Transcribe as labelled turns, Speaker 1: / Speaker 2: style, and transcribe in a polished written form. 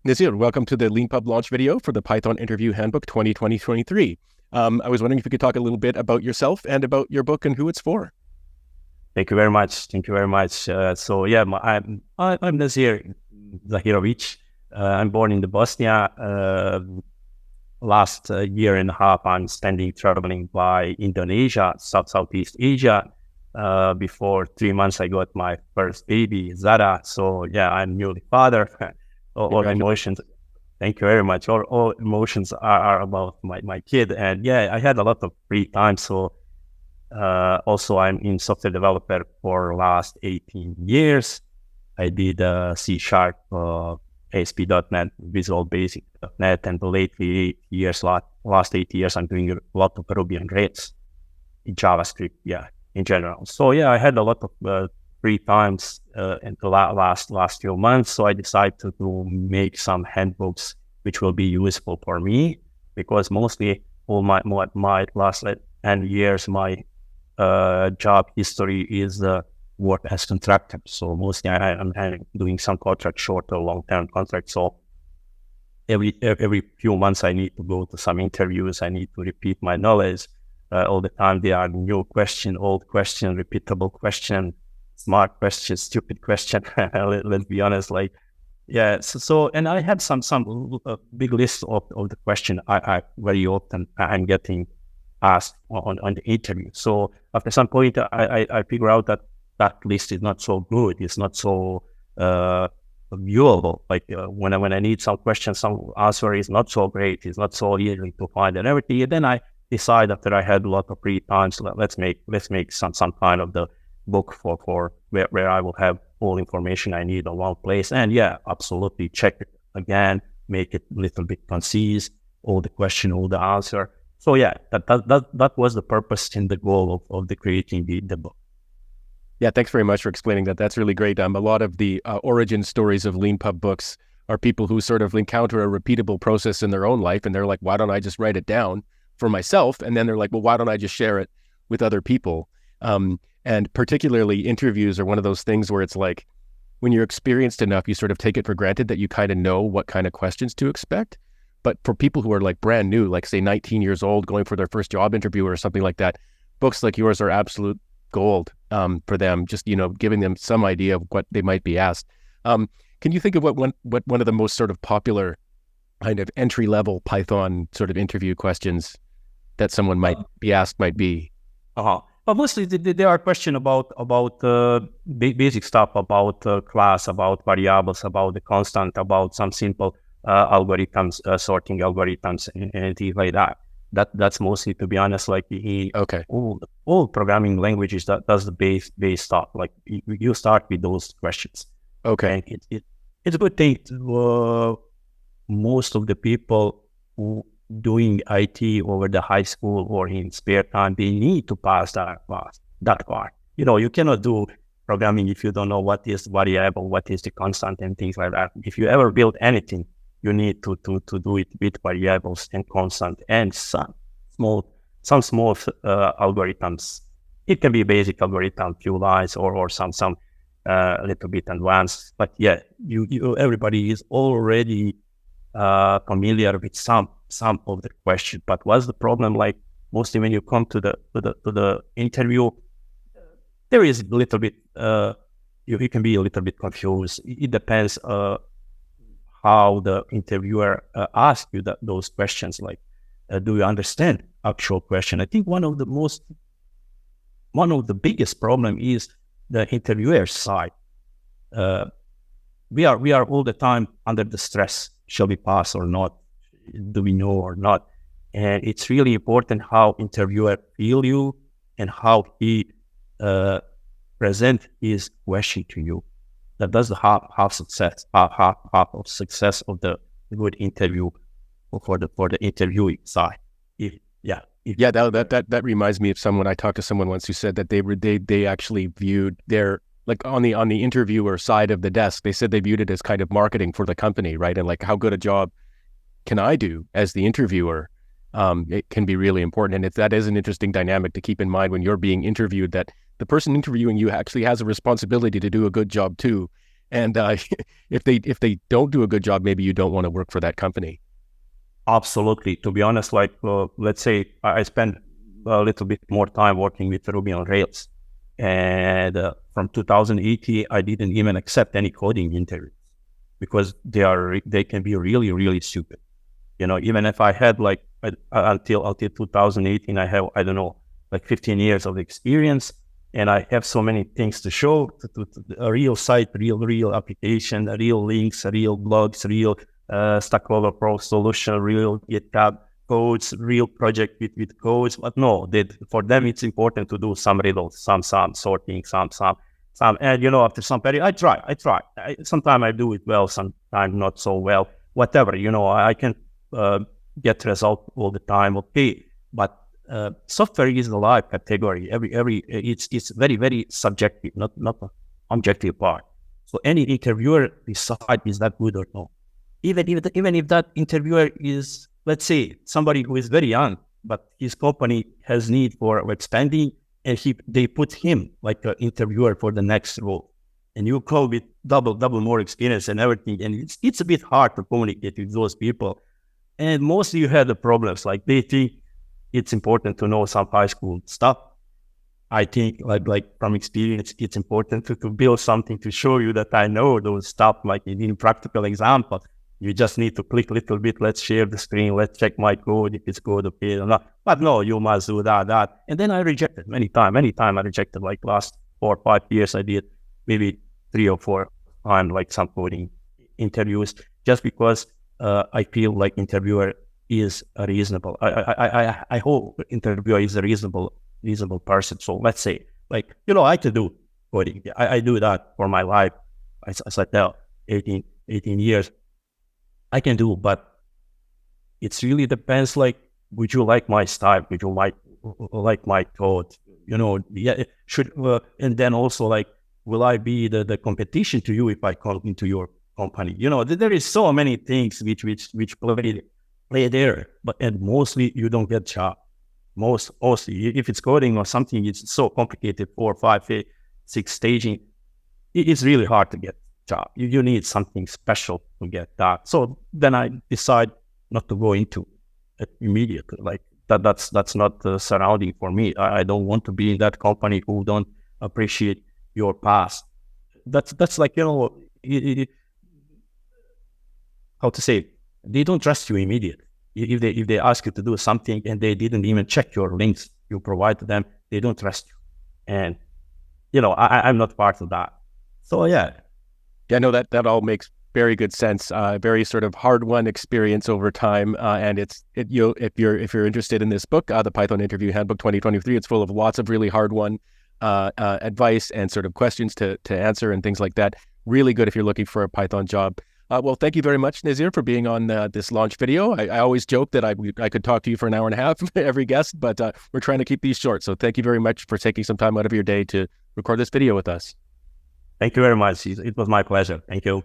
Speaker 1: Nezir, welcome to the Leanpub launch video for the Python Interview Handbook 2020-2023. I was wondering if you could talk a little bit about yourself and about your book and who it's for.
Speaker 2: Thank you very much. Thank you very much. I'm Nezir Zahirovic. I'm born in the Bosnia. Last year and a half, I'm spending traveling by Indonesia, Southeast Asia. Before 3 months, I got my first baby, Zara. So yeah, I'm newly father. All emotions. Thank you very much. All emotions are about my kid. And yeah, I had a lot of free time. So also I'm in software developer for last 18 years. I did C#, ASP.NET, Visual Basic.NET, and lately last 8 years, I'm doing a lot of Ruby on Rails in JavaScript, in general. So yeah, I had a lot of free times in the last few months. So I decided to make some handbooks which will be useful for me, because mostly all my last 10 years, my job history is work as contractor. So mostly I'm doing some contract, short or long-term contract. So every few months I need to go to some interviews. I need to repeat my knowledge all the time. There are new question, old question, repeatable question, smart question, stupid question. Let's be honest. So and I had some big list of the question I very often I'm getting asked on the interview. So after some point, I figure out that list is not so good. It's not so viewable. When I need some question, some answer is not so great. It's not so easy to find and everything. And then I decide, after I had a lot of free time, so let's make some kind of the book for where I will have all information I need in one place. And yeah, absolutely check it again, make it a little bit concise, all the question, all the answer. So yeah, that was the purpose and the goal of the creating the book.
Speaker 1: Yeah, thanks very much for explaining that. That's really great. A lot of the origin stories of Leanpub books are people who sort of encounter a repeatable process in their own life, and they're like, why don't I just write it down for myself? And then they're like, well, why don't I just share it with other people? And particularly interviews are one of those things where it's like, when you're experienced enough, you sort of take it for granted that you kind of know what kind of questions to expect. But for people who are like brand new, like say 19 years old, going for their first job interview or something like that, books like yours are absolute gold for them, just, giving them some idea of what they might be asked. Can you think of what one of the most sort of popular kind of entry-level Python sort of interview questions that someone might be asked might be?
Speaker 2: But mostly there are questions about basic stuff, about class, about variables, about the constant, about some simple algorithms, sorting algorithms, and things like that. That's mostly, to be honest, like all programming languages that does the base stuff. Like you start with those questions.
Speaker 1: Okay.
Speaker 2: And it's a good thing to most of the people who doing IT over the high school or in spare time, they need to pass that part. You cannot do programming if you don't know what is variable, what is the constant, and things like that. If you ever build anything, you need to do it with variables and constant and some small algorithms. It can be a basic algorithm, few lines, or some little bit advanced. But yeah, everybody is already familiar with some of the question. But what's the problem? Like mostly when you come to the interview, there is a little bit you can be a little bit confused. It depends how the interviewer asks you those questions. Like, do you understand actual question? I think one of the biggest problem is the interviewer side. We are all the time under the stress. Shall we pass or not? Do we know or not? And it's really important how interviewer feel you and how he present his question to you. That's the half of success of the good interview for the interviewing side.
Speaker 1: That reminds me of someone. I talked to someone once who said that they actually viewed their, like, on the interviewer side of the desk, they said they viewed it as kind of marketing for the company, right? And like, how good a job can I do as the interviewer? It can be really important. And that is an interesting dynamic to keep in mind when you're being interviewed, that the person interviewing you actually has a responsibility to do a good job too. And if they don't do a good job, maybe you don't want to work for that company.
Speaker 2: Absolutely. To be honest, like let's say I spent a little bit more time working with Ruby on Rails, and from 2018, I didn't even accept any coding interviews because they can be really, really stupid. You know, even if I had like until 2018, I have, I don't know, like 15 years of experience, and I have so many things to show, to a real site, real application, real links, real blogs, real Stack Overflow solution, real GitHub codes, real project with codes. But no, for them, it's important to do some riddles, some sorting, some. And, you know, after some period, I try. Sometimes I do it well, sometimes not so well. Whatever, you know, I can get result all the time. Okay, but software is a live category. It's very, very subjective, not an objective part. So any interviewer decide is that good or not. Even if that interviewer is, let's say, somebody who is very young, but his company has need for expanding, and they put him like an interviewer for the next role, and you call with double more experience and everything, and it's a bit hard to communicate with those people. And mostly you have the problems, like they think it's important to know some high school stuff. I think like from experience, it's important to build something to show you that I know those stuff, like in practical example. You just need to click a little bit, let's share the screen, let's check my code, if it's good, okay or not. But no, you must do that. And then I rejected many times I rejected, like last 4 or 5 years, I did maybe 3 or 4 times, like some coding interviews, just because I feel like interviewer is a reasonable. I hope interviewer is a reasonable person. So let's say, like, you know, I can do coding. I do that for my life. As I tell, 18 years. I can do, but it really depends. Like, would you like my style? Would you like my code? You know, yeah. And then also, like, will I be the competition to you if I come into your company? You know, there is so many things which play there, and mostly you don't get job. Mostly, if it's coding or something, it's so complicated, 4, 5, 6 staging. It's really hard to get job. You need something special to get that. So then I decide not to go into it immediately. Like that's not the surrounding for me. I don't want to be in that company who don't appreciate your past. That's like, you know, how to say, they don't trust you immediately. If they ask you to do something and they didn't even check your links you provide to them, they don't trust you. And, you know, I'm not part of that. So yeah.
Speaker 1: Yeah, no, that all makes very good sense. Very sort of hard-won experience over time, and if you're interested in this book, the Python Interview Handbook 2023, it's full of lots of really hard-won advice and sort of questions to answer and things like that. Really good if you're looking for a Python job. Well, thank you very much, Nezir, for being on this launch video. I always joke that I could talk to you for an hour and a half, every guest, but we're trying to keep these short. So thank you very much for taking some time out of your day to record this video with us.
Speaker 2: Thank you very much. It was my pleasure. Thank you.